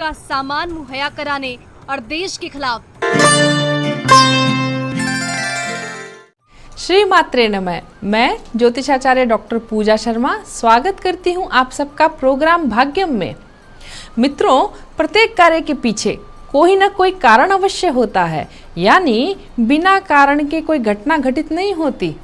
का सामान मुहैया कराने और देश के खिलाफ। श्री मात्रे नमः। मैं ज्योतिषाचार्य डॉक्टर पूजा शर्मा स्वागत करती हूं आप सबका प्रोग्राम भाग्यम में। मित्रों, प्रत्येक कार्य के पीछे कोई ना कोई कारण अवश्य होता है, यानी बिना कारण के कोई घटना घटित नहीं होती।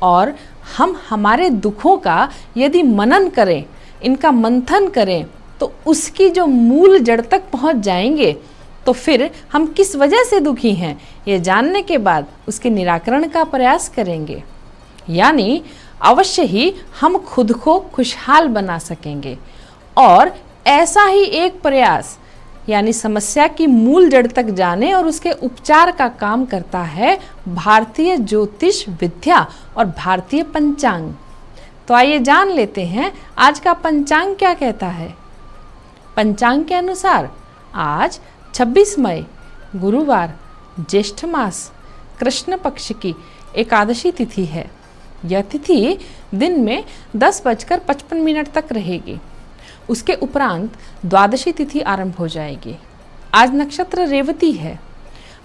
और हम हमारे दुखों का यदि मनन करें, इनका मंथन करें, तो उसकी जो मूल जड़ तक पहुंच जाएंगे, तो फिर हम किस वजह से दुखी हैं ये जानने के बाद उसके निराकरण का प्रयास करेंगे। यानी अवश्य ही हम खुद को खुशहाल बना सकेंगे। और ऐसा ही एक प्रयास यानी समस्या की मूल जड़ तक जाने और उसके उपचार का काम करता है भारतीय ज्योतिष विद्या और भारतीय पंचांग। तो आइए जान लेते हैं आज का पंचांग क्या कहता है। पंचांग के अनुसार आज 26 मई गुरुवार ज्येष्ठ मास कृष्ण पक्ष की एकादशी तिथि है। यह तिथि दिन में 10:55 तक रहेगी। उसके उपरांत द्वादशी तिथि आरंभ हो जाएगी। आज नक्षत्र रेवती है।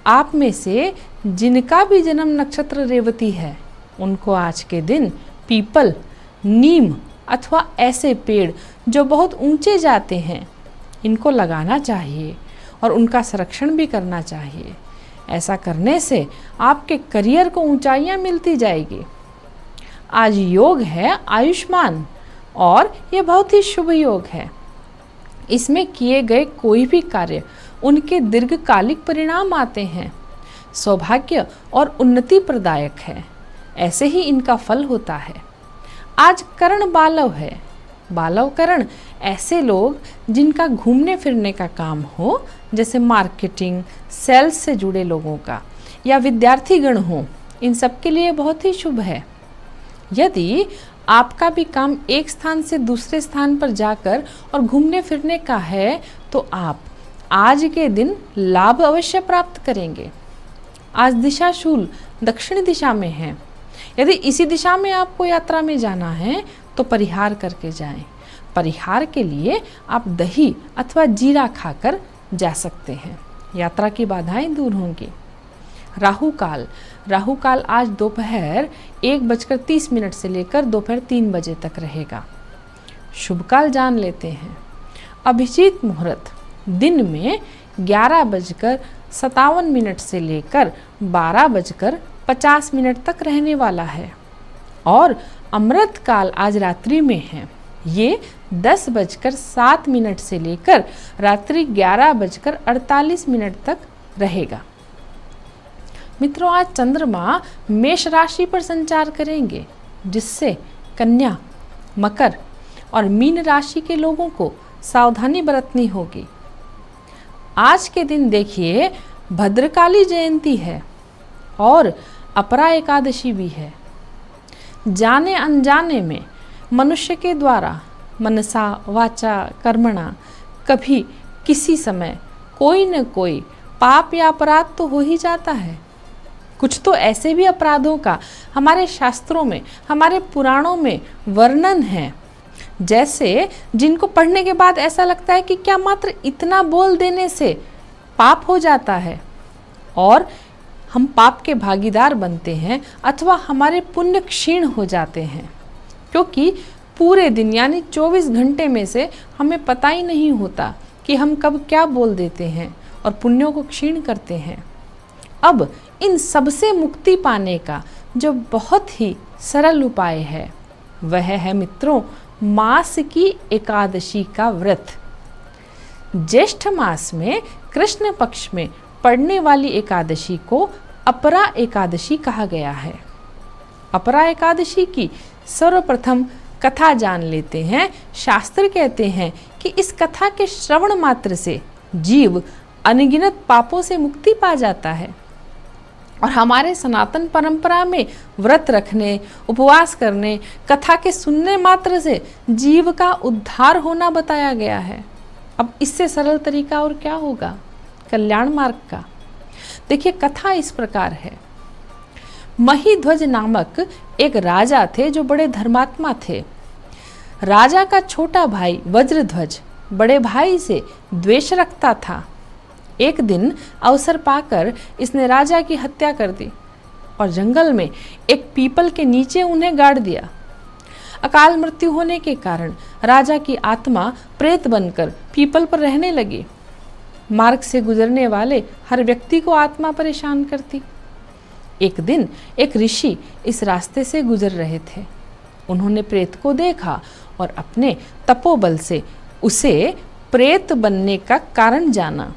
आप में से जिनका भी जन्म नक्षत्र रेवती है, उनको आज के दिन पीपल, नीम अथवा ऐसे पेड़ जो बहुत ऊंचे जाते हैं, इनको लगाना चाहिए और उनका संरक्षण भी करना चाहिए। ऐसा करने से आपके करियर को ऊंचाइयां मिलती जाएगी। आज योग है आयुष्मान और यह बहुत ही शुभ योग है। इसमें किए गए कोई भी कार्य उनके दीर्घकालिक परिणाम आते हैं, सौभाग्य और उन्नति प्रदायक है। ऐसे ही इनका फल होता है। आज करण बालव है। बालव करण ऐसे लोग जिनका घूमने फिरने का काम हो, जैसे मार्केटिंग, सेल्स से जुड़े लोगों का, या विद्यार्थी गण हो, इन सब के लिए बहुत ही शुभ है। यदि आपका भी काम एक स्थान से दूसरे स्थान पर जाकर और घूमने फिरने का है, तो आप आज के दिन लाभ अवश्य प्राप्त करेंगे। आज दिशाशूल दक्षिण दिशा में है। यदि इसी दिशा में आपको यात्रा में जाना है तो परिहार करके जाएं। परिहार के लिए आप दही अथवा जीरा खाकर जा सकते हैं। यात्रा की बाधाएं दूर होंगी। राहु काल आज दोपहर 1:30 से लेकर दोपहर 3 बजे तक रहेगा। शुभ काल जान लेते हैं। अभिजीत मुहूर्त दिन में 11:57 से लेकर 12:50 तक रहने वाला है। और अमृत काल आज रात्रि में है। ये 10:07 से लेकर रात्रि 11:48 तक रहेगा। मित्रों, आज चंद्रमा मेष राशि पर संचार करेंगे, जिससे कन्या, मकर और मीन राशि के लोगों को सावधानी बरतनी होगी। आज के दिन देखिए भद्रकाली जयंती है और अपरा एकादशी भी है। जाने अनजाने में मनुष्य के द्वारा मनसा वाचा कर्मणा कभी किसी समय कोई न कोई पाप या अपराध तो हो ही जाता है। कुछ तो ऐसे भी अपराधों का हमारे शास्त्रों में, हमारे पुराणों में वर्णन है, जैसे जिनको पढ़ने के बाद ऐसा लगता है कि क्या मात्र इतना बोल देने से पाप हो जाता है और हम पाप के भागीदार बनते हैं, अथवा हमारे पुण्य क्षीण हो जाते हैं, क्योंकि पूरे दिन यानी 24 घंटे में से हमें पता ही नहीं होता कि हम कब क्या बोल देते हैं और पुण्यों को क्षीण करते हैं। अब इन सब से मुक्ति पाने का जो बहुत ही सरल उपाय है, वह है मित्रों मास की एकादशी का व्रत। ज्येष्ठ मास में कृष्ण पक्ष में पड़ने वाली एकादशी को अपरा एकादशी कहा गया है। अपरा एकादशी की सर्वप्रथम कथा जान लेते हैं। शास्त्र कहते हैं कि इस कथा के श्रवण मात्र से जीव अनगिनत पापों से मुक्ति पा जाता है। और हमारे सनातन परंपरा में व्रत रखने, उपवास करने, कथा के सुनने मात्र से जीव का उद्धार होना बताया गया है। अब इससे सरल तरीका और क्या होगा कल्याण मार्ग का। देखिए, कथा इस प्रकार है। महीध्वज नामक एक राजा थे जो बड़े धर्मात्मा थे। राजा का छोटा भाई वज्रध्वज बड़े भाई से द्वेष रखता था। एक दिन अवसर पाकर इसने राजा की हत्या कर दी और जंगल में एक पीपल के नीचे उन्हें गाड़ दिया। अकाल मृत्यु होने के कारण राजा की आत्मा प्रेत बनकर पीपल पर रहने लगी। मार्ग से गुजरने वाले हर व्यक्ति को आत्मा परेशान करती। एक दिन एक ऋषि इस रास्ते से गुजर रहे थे। उन्होंने प्रेत को देखा और अपने तपोबल से उसे प्रेत बनने का कारण जाना।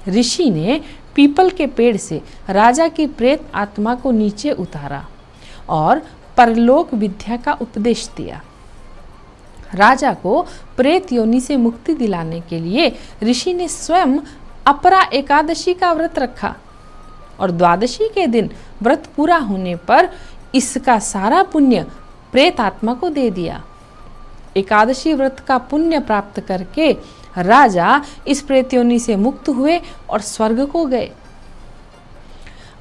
ऋषि ने पीपल के पेड़ से राजा की प्रेत आत्मा को नीचे उतारा और परलोक विद्या का उपदेश दिया। राजा को प्रेत योनि से मुक्ति दिलाने के लिए ऋषि ने स्वयं अपरा एकादशी का व्रत रखा और द्वादशी के दिन व्रत पूरा होने पर इसका सारा पुण्य प्रेत आत्मा को दे दिया। एकादशी व्रत का पुण्य प्राप्त करके राजा इस प्रेत योनि से मुक्त हुए और स्वर्ग को गए।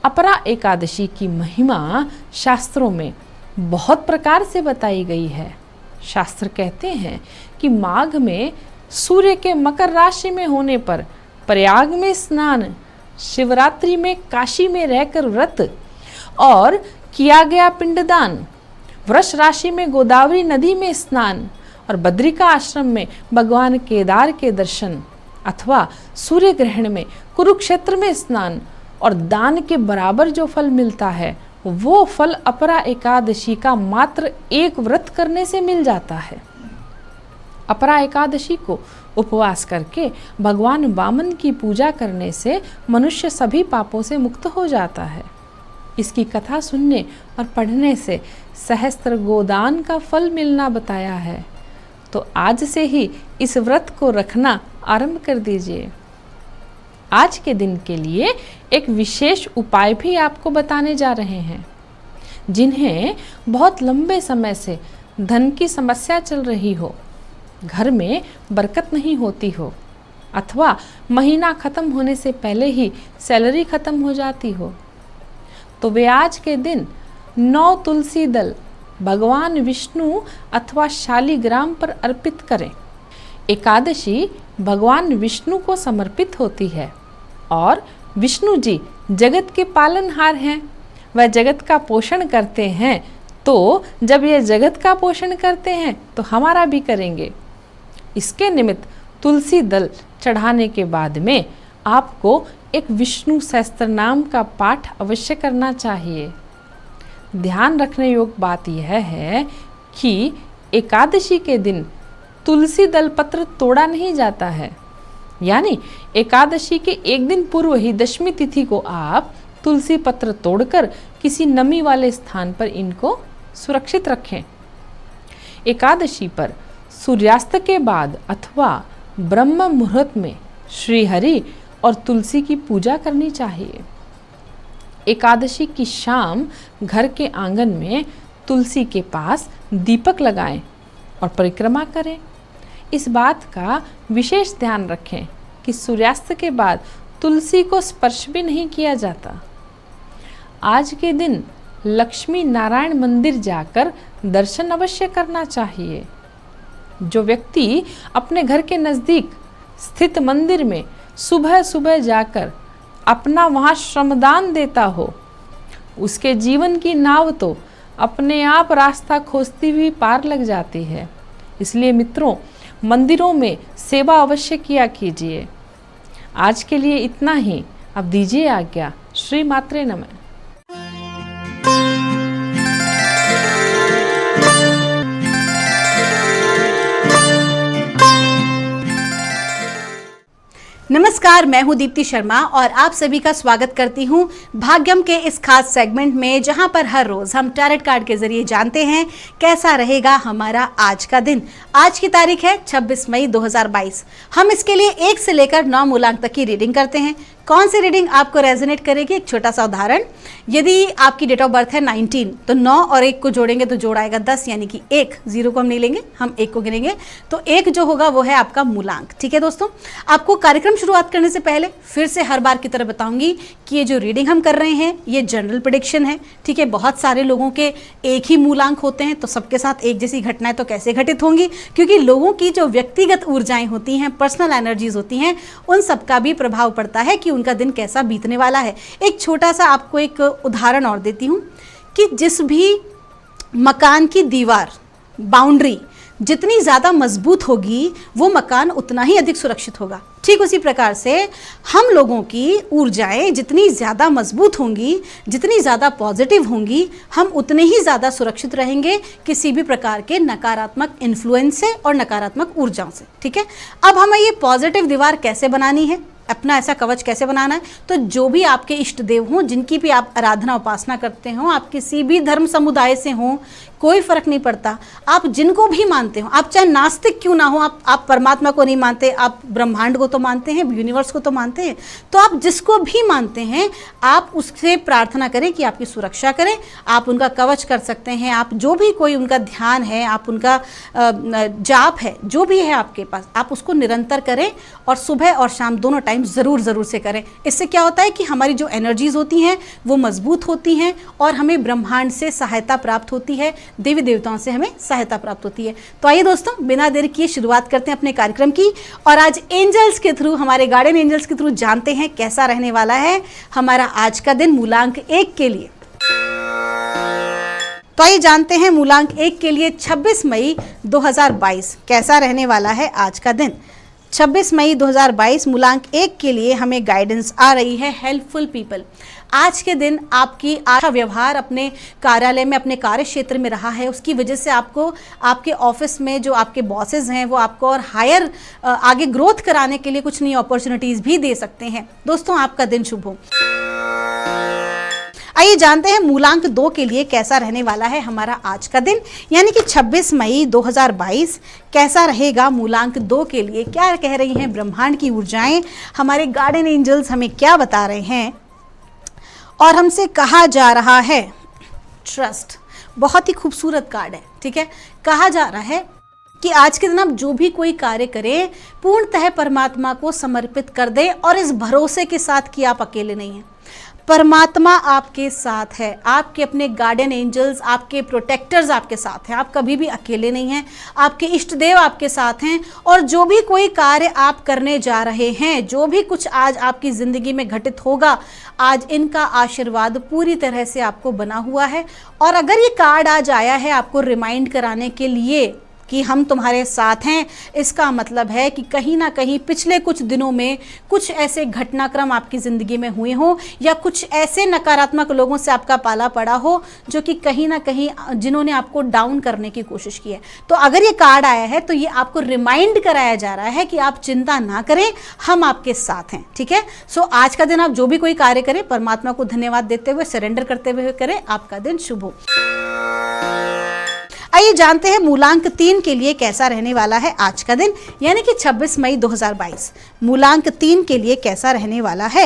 अपरा एकादशी की महिमा शास्त्रों में बहुत प्रकार से बताई गई है। शास्त्र कहते हैं कि माघ में सूर्य के मकर राशि में होने पर प्रयाग में स्नान, शिवरात्रि में काशी में रहकर व्रत और किया गया पिंडदान, वृष राशि में गोदावरी नदी में स्नान और बद्रिका आश्रम में भगवान केदार के दर्शन अथवा सूर्य ग्रहण में कुरुक्षेत्र में स्नान और दान के बराबर जो फल मिलता है वो फल अपरा एकादशी का मात्र एक व्रत करने से मिल जाता है। अपरा एकादशी को उपवास करके भगवान वामन की पूजा करने से मनुष्य सभी पापों से मुक्त हो जाता है। इसकी कथा सुनने और पढ़ने से सहस्त्र गोदान का फल मिलना बताया है। तो आज से ही इस व्रत को रखना आरंभ कर दीजिए। आज के दिन के लिए एक विशेष उपाय भी आपको बताने जा रहे हैं। जिन्हें बहुत लंबे समय से धन की समस्या चल रही हो, घर में बरकत नहीं होती हो अथवा महीना खत्म होने से पहले ही सैलरी खत्म हो जाती हो, तो वे आज के दिन 9 तुलसी दल भगवान विष्णु अथवा शालिग्राम पर अर्पित करें। एकादशी भगवान विष्णु को समर्पित होती है और विष्णु जी जगत के पालनहार हैं। वह जगत का पोषण करते हैं, तो जब ये जगत का पोषण करते हैं तो हमारा भी करेंगे। इसके निमित्त तुलसी दल चढ़ाने के बाद में आपको एक विष्णु सहस्त्र नाम का पाठ अवश्य करना चाहिए। ध्यान रखने योग्य बात यह है कि एकादशी के दिन तुलसी दल पत्र तोड़ा नहीं जाता है। यानी एकादशी के एक दिन पूर्व ही दशमी तिथि को आप तुलसी पत्र तोड़कर किसी नमी वाले स्थान पर इनको सुरक्षित रखें। एकादशी पर सूर्यास्त के बाद अथवा ब्रह्म मुहूर्त में श्री हरि और तुलसी की पूजा करनी चाहिए। एकादशी की शाम घर के आंगन में तुलसी के पास दीपक लगाएं और परिक्रमा करें। इस बात का विशेष ध्यान रखें कि सूर्यास्त के बाद तुलसी को स्पर्श भी नहीं किया जाता। आज के दिन लक्ष्मी नारायण मंदिर जाकर दर्शन अवश्य करना चाहिए। जो व्यक्ति अपने घर के नज़दीक स्थित मंदिर में सुबह सुबह जाकर अपना वहाँ श्रमदान देता हो, उसके जीवन की नाव तो अपने आप रास्ता खोजती हुई पार लग जाती है। इसलिए मित्रों, मंदिरों में सेवा अवश्य किया कीजिए। आज के लिए इतना ही। अब दीजिए आज्ञा। श्री मात्रे नमः। नमस्कार, मैं हूं दीप्ति शर्मा और आप सभी का स्वागत करती हूं भाग्यम के इस खास सेगमेंट में, जहां पर हर रोज हम टैरोट कार्ड के जरिए जानते हैं कैसा रहेगा हमारा आज का दिन। आज की तारीख है 26 मई 2022। हम इसके लिए 1 से लेकर 9 मूलांक तक की रीडिंग करते हैं। कौन सी रीडिंग आपको रेजोनेट करेगी? एक छोटा सा उदाहरण, यदि आपकी डेट ऑफ बर्थ है 19, तो 9 और 1 को जोड़ेंगे तो जोड़ आएगा 10, यानी कि 1, 0 को हम नहीं लेंगे, हम 1 को गिनेंगे, तो 1 जो होगा वो है आपका मूलांक। ठीक है दोस्तों, आपको कार्यक्रम शुरुआत करने से पहले फिर से हर बार की तरह बताऊंगी कि ये जो रीडिंग हम कर रहे हैं ये जनरल प्रेडिक्शन है। ठीक है, बहुत सारे लोगों के एक ही मूलांक होते हैं, तो सबके साथ एक जैसी घटनाएं तो कैसे घटित होंगी, क्योंकि लोगों की जो व्यक्तिगत ऊर्जाएं होती हैं, पर्सनल एनर्जीज होती हैं, उन सबका भी प्रभाव पड़ता है कि उनका दिन कैसा बीतने वाला है। एक छोटा सा आपको एक उदाहरण और देती हूँ कि जिस भी मकान की दीवार, बाउंड्री जितनी ज़्यादा मजबूत होगी वो मकान उतना ही अधिक सुरक्षित होगा। ठीक उसी प्रकार से हम लोगों की ऊर्जाएं जितनी ज़्यादा मजबूत होंगी, जितनी ज़्यादा पॉजिटिव होंगी, हम उतने ही ज़्यादा सुरक्षित रहेंगे किसी भी प्रकार के नकारात्मक इन्फ्लुएंस से और नकारात्मक ऊर्जाओं से। ठीक है, अब हमें ये पॉजिटिव दीवार कैसे बनानी है, अपना ऐसा कवच कैसे बनाना है? तो जो भी आपके इष्ट देव हों, जिनकी भी आप आराधना उपासना करते हो, आप किसी भी धर्म समुदाय से हों, कोई फर्क नहीं पड़ता, आप जिनको भी मानते हो, आप चाहे नास्तिक क्यों ना हो, आप परमात्मा को नहीं मानते, आप ब्रह्मांड को तो मानते हैं, यूनिवर्स को तो मानते हैं, तो आप जिसको भी मानते हैं आप उससे प्रार्थना करें कि आपकी सुरक्षा करें। आप उनका कवच कर सकते हैं, आप जो भी कोई उनका ध्यान है, आप उनका जाप है, जो भी है आपके पास, आप उसको निरंतर करें और सुबह और शाम दोनों टाइम ज़रूर से करें। इससे क्या होता है कि हमारी जो एनर्जीज होती हैं वो मजबूत होती हैं और हमें ब्रह्मांड से सहायता प्राप्त होती है, देवी देवताओं से हमें सहायता प्राप्त होती है। तो आइए दोस्तों, बिना देर किए शुरुआत करते हैं अपने कार्यक्रम की, और आज एंजल्स के थ्रू, हमारे गार्डियन एंजल्स के थ्रू जानते हैं कैसा रहने वाला है हमारा आज का दिन मूलांक 1 के लिए। तो आइए जानते हैं मूलांक 1 के लिए 26 मई 2022 कैसा रहने वाला है आज का दिन। 26 मई 2022 मूलांक 1 के लिए हमें गाइडेंस आ रही है हेल्पफुल पीपल। आज के दिन आपकी अच्छा व्यवहार अपने कार्यालय में, अपने कार्य क्षेत्र में रहा है, उसकी वजह से आपको आपके ऑफिस में जो आपके बॉसेस हैं वो आपको और हायर आगे ग्रोथ कराने के लिए कुछ नई अपॉर्चुनिटीज़ भी दे सकते हैं। दोस्तों, आपका दिन शुभ हो। आइए जानते हैं मूलांक 2 के लिए कैसा रहने वाला है हमारा आज का दिन, यानी कि 26 मई 2022 कैसा रहेगा मूलांक 2 के लिए। क्या कह रही हैं ब्रह्मांड की ऊर्जाएं, हमारे गार्डियन एंजल्स हमें क्या बता रहे हैं और हमसे कहा जा रहा है ट्रस्ट। बहुत ही खूबसूरत कार्ड है। ठीक है, कहा जा रहा है कि आज के दिन आप जो भी कोई कार्य करें पूर्णतः परमात्मा को समर्पित कर दें, और इस भरोसे के साथ कि आप अकेले नहीं हैं, परमात्मा आपके साथ है, आपके अपने गार्डियन एंजल्स, आपके प्रोटेक्टर्स आपके साथ हैं, आप कभी भी अकेले नहीं हैं, आपके इष्ट देव आपके साथ हैं, और जो भी कोई कार्य आप करने जा रहे हैं, जो भी कुछ आज आपकी ज़िंदगी में घटित होगा, आज इनका आशीर्वाद पूरी तरह से आपको बना हुआ है। और अगर ये कार्ड आज आया है आपको रिमाइंड कराने के लिए कि हम तुम्हारे साथ हैं, इसका मतलब है कि कहीं ना कहीं पिछले कुछ दिनों में कुछ ऐसे घटनाक्रम आपकी ज़िंदगी में हुए हों, या कुछ ऐसे नकारात्मक लोगों से आपका पाला पड़ा हो जो कि कहीं ना कहीं जिन्होंने आपको डाउन करने की कोशिश की है। तो अगर ये कार्ड आया है तो ये आपको रिमाइंड कराया जा रहा है कि आप चिंता ना करें, हम आपके साथ हैं। ठीक है, सो आज का दिन आप जो भी कोई कार्य करें परमात्मा को धन्यवाद देते हुए, सरेंडर करते हुए करें। आपका दिन शुभ हो। आइए जानते हैं मूलांक 3 के लिए कैसा रहने वाला है आज का दिन, यानी कि 26 मई 2022 मूलांक 3 के लिए कैसा रहने वाला है।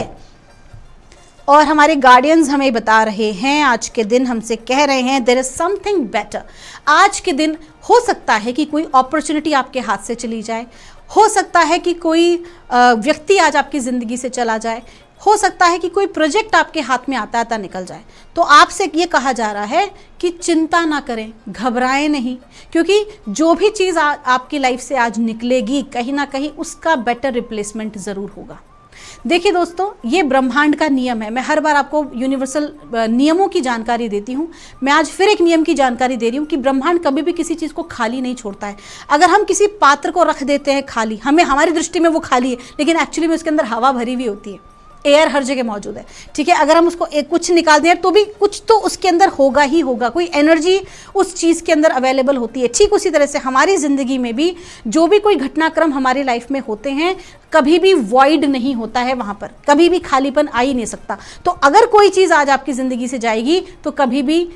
और हमारे गार्डियंस हमें बता रहे हैं, आज के दिन हमसे कह रहे हैं देयर इज समथिंग बेटर। आज के दिन हो सकता है कि कोई अपॉर्चुनिटी आपके हाथ से चली जाए, हो सकता है कि कोई व्यक्ति आज आपकी ज़िंदगी से चला जाए, हो सकता है कि कोई प्रोजेक्ट आपके हाथ में आता आता निकल जाए। तो आपसे ये कहा जा रहा है कि चिंता ना करें, घबराएं नहीं, क्योंकि जो भी चीज़ आपकी लाइफ से आज निकलेगी कहीं ना कहीं उसका बेटर रिप्लेसमेंट ज़रूर होगा। देखिए दोस्तों, ये ब्रह्मांड का नियम है। मैं हर बार आपको यूनिवर्सल नियमों की जानकारी देती हूँ। मैं आज फिर एक नियम की जानकारी दे रही हूँ कि ब्रह्मांड कभी भी किसी चीज़ को खाली नहीं छोड़ता है। अगर हम किसी पात्र को रख देते हैं खाली, हमारी दृष्टि में वो खाली है, लेकिन एक्चुअली में उसके अंदर हवा भरी हुई होती है, एयर हर जगह मौजूद है। ठीक है, अगर हम उसको कुछ निकाल दें तो भी कुछ तो उसके अंदर होगा ही होगा, कोई एनर्जी उस चीज़ के अंदर अवेलेबल होती है। ठीक उसी तरह से हमारी ज़िंदगी में भी जो भी कोई घटनाक्रम हमारी लाइफ में होते हैं, कभी भी वॉइड नहीं होता है, वहाँ पर कभी भी खालीपन आ ही नहीं सकता। तो अगर कोई चीज़ आज आपकी ज़िंदगी से जाएगी तो कभी भी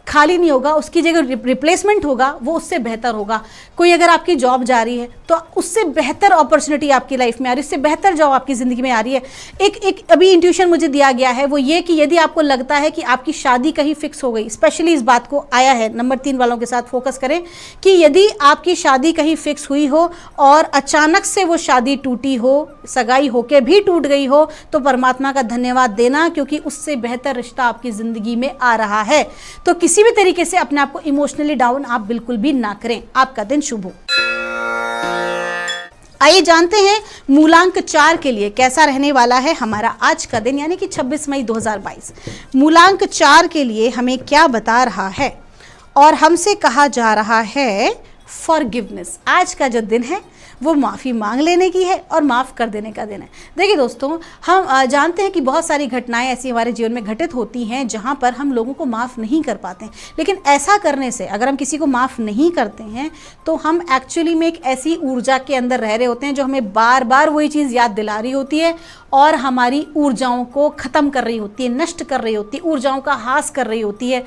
खाली नहीं होगा, उसकी जगह रिप्लेसमेंट होगा, वो उससे बेहतर होगा। कोई अगर आपकी जॉब जा रही है तो उससे बेहतर अपॉर्चुनिटी आपकी लाइफ में आ रही है, उससे बेहतर जॉब आपकी ज़िंदगी में आ रही है। एक अभी इंट्यूशन मुझे दिया गया है, वो ये कि यदि आपको लगता है कि आपकी शादी कहीं फिक्स हो गई, स्पेशली इस बात को आया है, नंबर 3 वालों के साथ फोकस करें कि यदि आपकी शादी कहीं फिक्स हुई हो और अचानक से वो शादी टूटी हो, सगाई होके भी टूट गई हो, तो परमात्मा का धन्यवाद देना, क्योंकि उससे बेहतर रिश्ता आपकी ज़िंदगी में आ रहा है। तो किसी भी तरीके से अपने आप को इमोशनली डाउन आप बिल्कुल भी ना करें। आपका दिन शुभ हो। आइए जानते हैं मूलांक 4 के लिए कैसा रहने वाला है हमारा आज का दिन, यानी कि 26 मई 2022। मूलांक 4 के लिए हमें क्या बता रहा है, और हमसे कहा जा रहा है फॉरगिवनेस। आज का जो दिन है वो माफ़ी मांग लेने की है और माफ़ कर देने का दिन है। देखिए दोस्तों, हम जानते हैं कि बहुत सारी घटनाएं ऐसी हमारे जीवन में घटित होती हैं जहां पर हम लोगों को माफ़ नहीं कर पाते हैं। लेकिन ऐसा करने से, अगर हम किसी को माफ़ नहीं करते हैं तो हम एक्चुअली में एक ऐसी ऊर्जा के अंदर रह रहे होते हैं जो हमें बार बार वही चीज़ याद दिला रही होती है और हमारी ऊर्जाओं को ख़त्म कर रही होती है, नष्ट कर रही होती है, ऊर्जाओं का ह्रास कर रही होती है।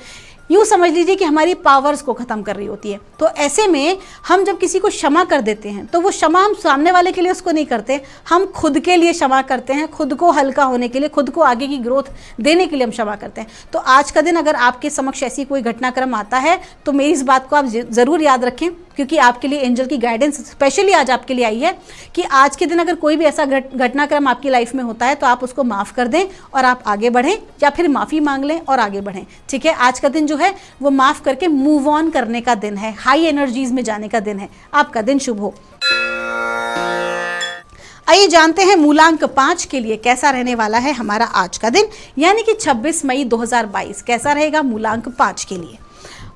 यूँ समझ लीजिए कि हमारी पावर्स को ख़त्म कर रही होती है। तो ऐसे में हम जब किसी को क्षमा कर देते हैं तो वो क्षमा हम सामने वाले के लिए उसको नहीं करते, हम खुद के लिए क्षमा करते हैं, खुद को हल्का होने के लिए, खुद को आगे की ग्रोथ देने के लिए हम क्षमा करते हैं। तो आज का दिन अगर आपके समक्ष ऐसी कोई घटनाक्रम आता है तो मेरी इस बात को आप ज़रूर याद रखें, क्योंकि आपके लिए एंजल की गाइडेंस स्पेशली आज आपके लिए आई है कि आज के दिन अगर कोई भी ऐसा घटनाक्रम आपकी लाइफ में होता है तो आप उसको माफ़ कर दें और आप आगे बढ़ें, या फिर माफ़ी मांग लें और आगे बढ़ें। ठीक है, आज का दिन जो है वो माफ़ करके मूव ऑन करने का दिन है, हाई एनर्जीज में जाने का दिन है। आपका दिन शुभ हो। आइए जानते हैं मूलांक 5 के लिए कैसा रहने वाला है हमारा आज का दिन, यानी कि 26 मई 2022 कैसा रहेगा मूलांक 5 के लिए।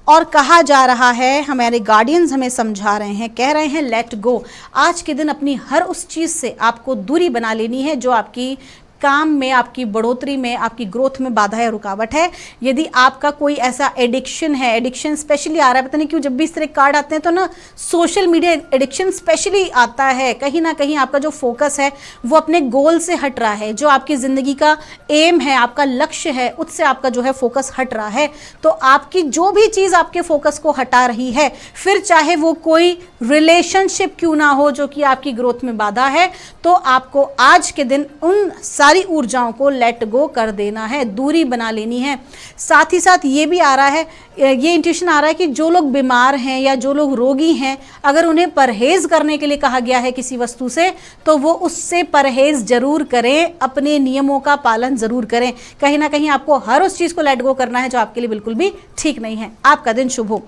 और कहा जा रहा है, हमारे गार्डियंस हमें समझा रहे हैं, कह रहे हैं लेट गो। आज के दिन अपनी हर उस चीज़ से आपको दूरी बना लेनी है जो आपकी काम में, आपकी बढ़ोतरी में, आपकी ग्रोथ में बाधा या रुकावट है। यदि आपका कोई ऐसा एडिक्शन है, एडिक्शन स्पेशली आ रहा है, पता नहीं क्यों जब भी इस तरह कार्ड आते हैं तो ना सोशल मीडिया एडिक्शन स्पेशली आता है, कहीं ना कहीं आपका जो फोकस है वो अपने गोल से हट रहा है, जो आपकी ज़िंदगी का एम है, आपका लक्ष्य है, उससे आपका जो है फोकस हट रहा है। तो आपकी जो भी चीज़ आपके फोकस को हटा रही है, फिर चाहे वो कोई रिलेशनशिप क्यों ना हो जो कि आपकी ग्रोथ में बाधा है, तो आपको आज के दिन उन सारी ऊर्जाओं को लेट गो कर देना है, दूरी बना लेनी है। साथ ही साथ ये भी आ रहा है, ये इंट्यूशन आ रहा है कि जो लोग बीमार हैं या जो लोग रोगी हैं, अगर उन्हें परहेज करने के लिए कहा गया है किसी वस्तु से, तो वो उससे परहेज जरूर करें, अपने नियमों का पालन जरूर करें। कहीं ना कहीं आपको हर उस चीज़ को लेट गो करना है जो आपके लिए बिल्कुल भी ठीक नहीं है। आपका दिन शुभ हो।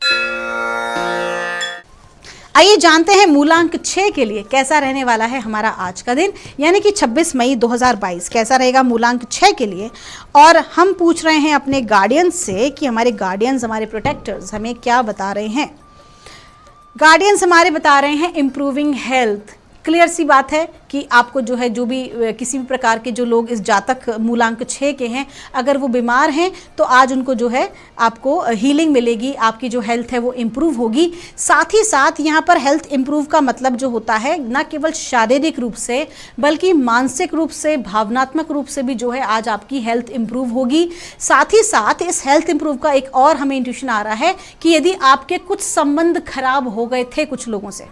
आइए जानते हैं मूलांक 6 के लिए कैसा रहने वाला है हमारा आज का दिन, यानी कि 26 मई 2022 कैसा रहेगा मूलांक 6 के लिए। और हम पूछ रहे हैं अपने गार्डियंस से कि हमारे गार्डियंस, हमारे प्रोटेक्टर्स हमें क्या बता रहे हैं। गार्डियंस हमारे बता रहे हैं इम्प्रूविंग हेल्थ। क्लियर सी बात है कि आपको जो है, जो भी किसी भी प्रकार के जो लोग इस जातक मूलांक 6 के हैं, अगर वो बीमार हैं तो आज उनको जो है आपको हीलिंग मिलेगी, आपकी जो हेल्थ है वो इम्प्रूव होगी। साथ ही साथ यहाँ पर हेल्थ इम्प्रूव का मतलब जो होता है न केवल शारीरिक रूप से बल्कि मानसिक रूप से, भावनात्मक रूप से भी जो है आज आपकी हेल्थ इम्प्रूव होगी। साथ ही साथ इस हेल्थ इम्प्रूव का एक और हमें इंट्यूशन आ रहा है कि यदि आपके कुछ संबंध खराब हो गए थे कुछ लोगों से,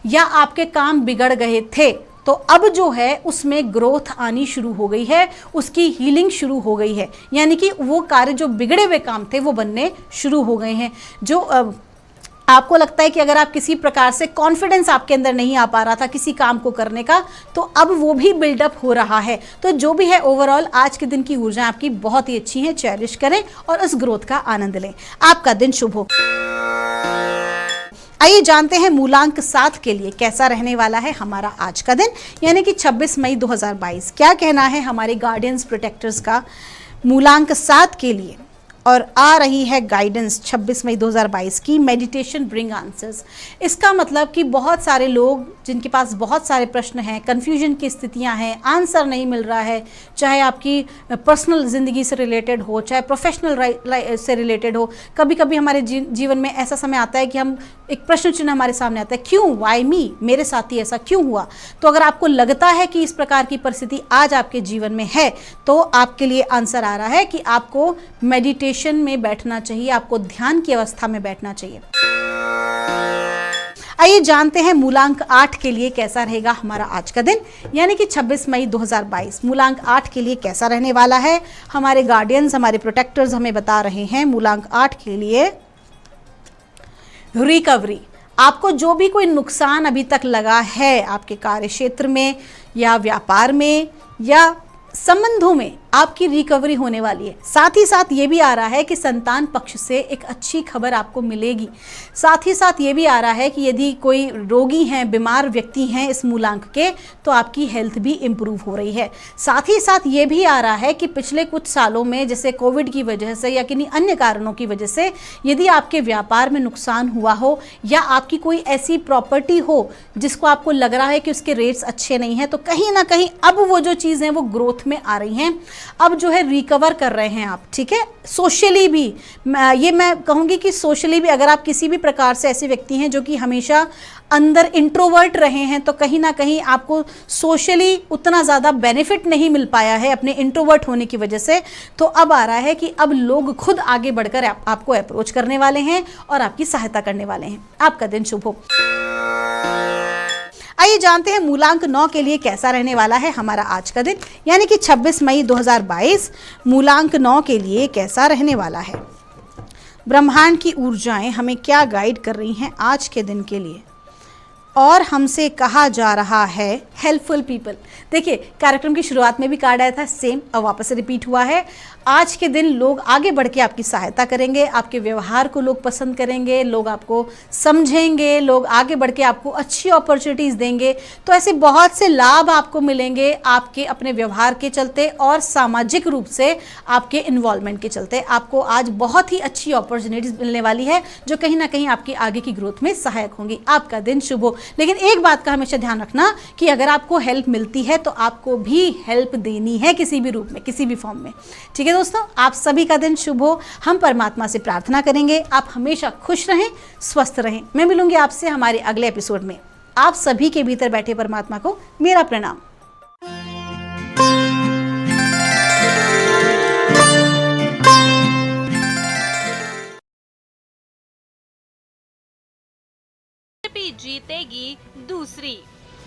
या आपके काम बिगड़ गए थे, तो अब जो है उसमें ग्रोथ आनी शुरू हो गई है, उसकी हीलिंग शुरू हो गई है। यानी कि वो कार्य जो बिगड़े हुए काम थे वो बनने शुरू हो गए हैं। जो आपको लगता है कि अगर आप किसी प्रकार से कॉन्फिडेंस आपके अंदर नहीं आ पा रहा था किसी काम को करने का, तो अब वो भी बिल्डअप हो रहा है। तो जो भी है ओवरऑल आज के दिन की ऊर्जा आपकी बहुत ही अच्छी है, चेरिश करें और उस ग्रोथ का आनंद लें। आपका दिन शुभ हो। आइए जानते हैं मूलांक 7 के लिए कैसा रहने वाला है हमारा आज का दिन, यानी कि 26 मई 2022 क्या कहना है हमारे गार्डियंस प्रोटेक्टर्स का मूलांक 7 के लिए। और आ रही है गाइडेंस 26 मई 2022 की, मेडिटेशन ब्रिंग आंसर्स। इसका मतलब कि बहुत सारे लोग जिनके पास बहुत सारे प्रश्न हैं, कन्फ्यूजन की स्थितियां हैं, आंसर नहीं मिल रहा है, चाहे आपकी पर्सनल ज़िंदगी से रिलेटेड हो, चाहे प्रोफेशनल से रिलेटेड हो। कभी कभी हमारे जीवन में ऐसा समय आता है कि हम एक प्रश्न चिन्ह हमारे सामने आता है, क्यों, वाई मी, मेरे साथ ही ऐसा क्यों हुआ। तो अगर आपको लगता है कि इस प्रकार की परिस्थिति आज आपके जीवन में है, तो आपके लिए आंसर आ रहा है कि आपको मेडिटेशन मेडिटेशन में बैठना चाहिए, आपको ध्यान की अवस्था में बैठना चाहिए। आइए जानते हैं मूलांक 8 के लिए कैसा रहेगा हमारा आज का दिन, यानी कि 26 मई 2022 मूलांक 8 के लिए कैसा रहने वाला है। हमारे गार्डियंस, हमारे प्रोटेक्टर्स हमें बता रहे हैं मूलांक 8 के लिए रिकवरी। आपको जो भी कोई नुकसान अभी तक लगा है आपके कार्य क्षेत्र में या व्यापार में या संबंधों में, आपकी रिकवरी होने वाली है। साथ ही साथ ये भी आ रहा है कि संतान पक्ष से एक अच्छी खबर आपको मिलेगी। साथ ही साथ ये भी आ रहा है कि यदि कोई रोगी हैं, बीमार व्यक्ति हैं इस मूलांक के, तो आपकी हेल्थ भी इम्प्रूव हो रही है। साथ ही साथ ये भी आ रहा है कि पिछले कुछ सालों में जैसे कोविड की वजह से या किन्हीं अन्य कारणों की वजह से यदि आपके व्यापार में नुकसान हुआ हो या आपकी कोई ऐसी प्रॉपर्टी हो जिसको आपको लग रहा है कि उसके रेट्स अच्छे नहीं हैं, तो कहीं ना कहीं अब वो जो चीज़ें वो ग्रोथ में आ रही हैं, अब जो है रिकवर कर रहे हैं आप। ठीक है, सोशली भी ये मैं कहूँगी कि सोशली भी अगर आप किसी भी प्रकार से ऐसे व्यक्ति हैं जो कि हमेशा अंदर इंट्रोवर्ट रहे हैं, तो कहीं ना कहीं आपको सोशली उतना ज़्यादा बेनिफिट नहीं मिल पाया है अपने इंट्रोवर्ट होने की वजह से। तो अब आ रहा है कि अब लोग खुद आगे बढ़कर आपको अप्रोच करने वाले हैं और आपकी सहायता करने वाले हैं। आपका दिन शुभ हो। आइए जानते हैं मूलांक 9 के लिए कैसा रहने वाला है हमारा आज का दिन, यानी कि 26 मई 2022 मूलांक 9 के लिए कैसा रहने वाला है। ब्रह्मांड की ऊर्जाएं हमें क्या गाइड कर रही हैं आज के दिन के लिए, और हमसे कहा जा रहा है हेल्पफुल पीपल। देखिए, कार्यक्रम की शुरुआत में भी कार्ड आया था सेम, अब वापस से रिपीट हुआ है। आज के दिन लोग आगे बढ़ के आपकी सहायता करेंगे, आपके व्यवहार को लोग पसंद करेंगे, लोग आपको समझेंगे, लोग आगे बढ़ के आपको अच्छी अपॉर्चुनिटीज़ देंगे। तो ऐसे बहुत से लाभ आपको मिलेंगे आपके अपने व्यवहार के चलते और सामाजिक रूप से आपके इन्वॉल्वमेंट के चलते। आपको आज बहुत ही अच्छी अपॉर्चुनिटीज़ मिलने वाली है जो कहीं ना कहीं आपकी आगे की ग्रोथ में सहायक होंगी। आपका दिन शुभ हो। लेकिन एक बात का हमेशा ध्यान रखना कि अगर आपको हेल्प मिलती है तो आपको भी हेल्प देनी है किसी भी रूप में, किसी भी फॉर्म में। ठीक है दोस्तों, आप सभी का दिन शुभ हो। हम परमात्मा से प्रार्थना करेंगे आप हमेशा खुश रहें, स्वस्थ रहें। मैं मिलूंगी आपसे हमारे अगले एपिसोड में। आप सभी के भीतर बैठे परमात्मा को मेरा प्रणाम। जीतेगी दूसरी।